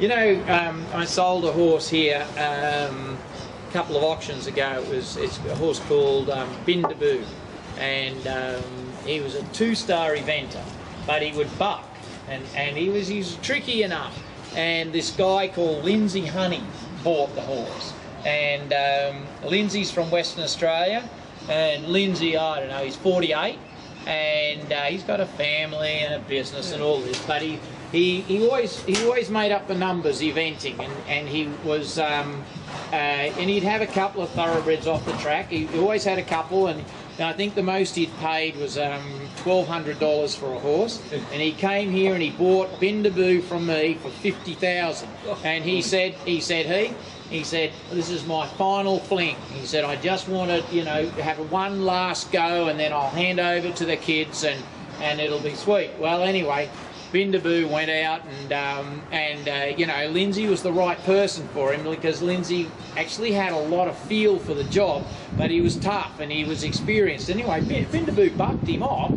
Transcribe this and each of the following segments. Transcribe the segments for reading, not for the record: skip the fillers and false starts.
You know, I sold a horse here a couple of auctions ago. It's a horse called Bindaboo, and he was a 2-star eventer, but he would buck, and he was tricky enough. And this guy called Lindsay Honey bought the horse, and Lindsay's from Western Australia, and Lindsay, I don't know, he's 48, and he's got a family and a business and all this, but he always made up the numbers eventing, and he was and he'd have a couple of thoroughbreds off the track. He always had a couple, and I think the most he'd paid was $1,200 for a horse. And he came here and he bought Bindaboo from me for $50,000. And he said, this is my final fling. He said, I just want to, you know, have one last go, and then I'll hand over to the kids, and it'll be sweet. Well, anyway, Bindaboo went out, and you know, Lindsay was the right person for him, because Lindsay actually had a lot of feel for the job, but he was tough and he was experienced. Anyway, Bindaboo bucked him off.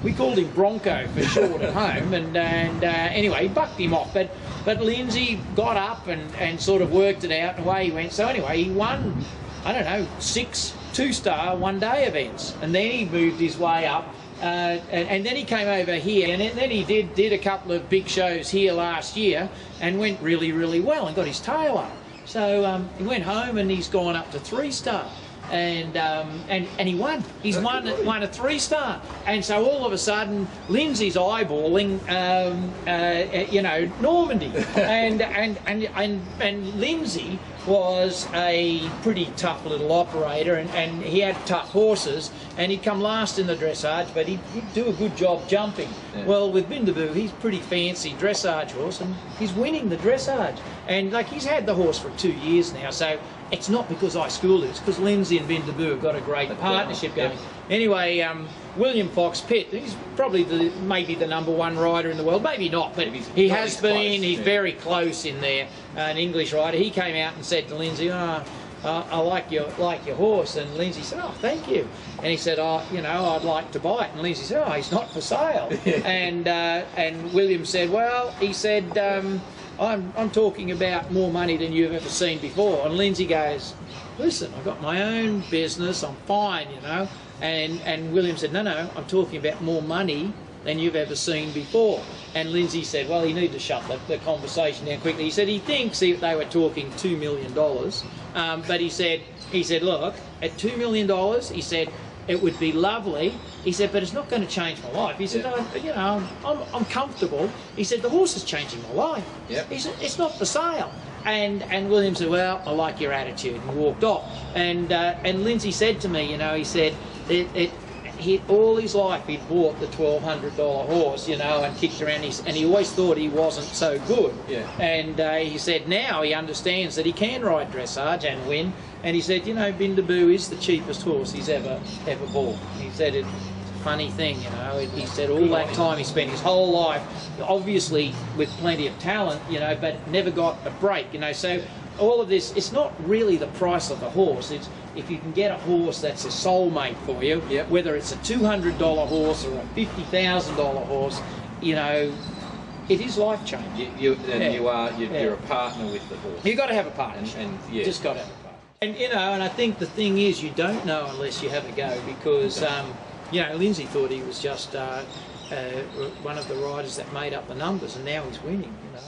We called him Bronco for short at home, and anyway, he bucked him off. But Lindsay got up and sort of worked it out, and away he went. So anyway, he won, I don't know, 6 2-star one-day events, and then he moved his way up. And then he came over here, and then he did a couple of big shows here last year, and went really, really well, and got his tail up. So he went home, and he's gone up to 3-star, and he won. He's won a 3-star, and so all of a sudden, Lindsay's eyeballing, you know, Normandy, and Lindsay was a pretty tough little operator, and he had tough horses, and he'd come last in the dressage, but he'd do a good job jumping. Yeah. Well, with Bindaboo, he's pretty fancy dressage horse, and he's winning the dressage. And like, he's had the horse for 2 years now, so it's not because I schooled it, it's because Lindsay and Bindaboo have got a great partnership going. Anyway, William Fox Pitt, he's probably maybe the #1 rider in the world, maybe not, but he has been, he's very close in there, an English rider. He came out and said to Lindsay, I like your horse, and Lindsay said, oh, thank you. And he said, oh, you know, I'd like to buy it. And Lindsay said, oh, he's not for sale. And William said, well, he said, I'm talking about more money than you've ever seen before. And Lindsay goes, listen, I've got my own business, I'm fine, you know. And William said, no, I'm talking about more money than you've ever seen before. And Lindsay said, well, you need to shut the conversation down quickly. He said he thinks they were talking $2 million, but he said, look, at $2 million, he said, it would be lovely. He said, but it's not going to change my life. He said, no, you know, I'm comfortable. He said, the horse is changing my life. Yep. He said, it's not for sale. And William said, well, I like your attitude, and walked off. And Lindsay said to me, you know, he said, all his life he'd bought the $1,200 horse, you know, and kicked around, and he always thought he wasn't so good. Yeah. And he said now he understands that he can ride dressage and win. And he said, you know, Bindaboo is the cheapest horse he's ever bought. He said it's a funny thing, you know. He said all that time he spent his whole life, obviously with plenty of talent, you know, but never got a break, you know. So all of this, it's not really the price of the horse. It's if you can get a horse that's a soulmate for you, yep, whether it's a $200 horse or a $50,000 horse, you know, it is life changing. You're a partner with the horse. You've got to have a partnership. And yeah, just got to have a partner. And you know, and I think the thing is, you don't know unless you have a go, because you know, Lindsay thought he was just one of the riders that made up the numbers, and now he's winning. You know.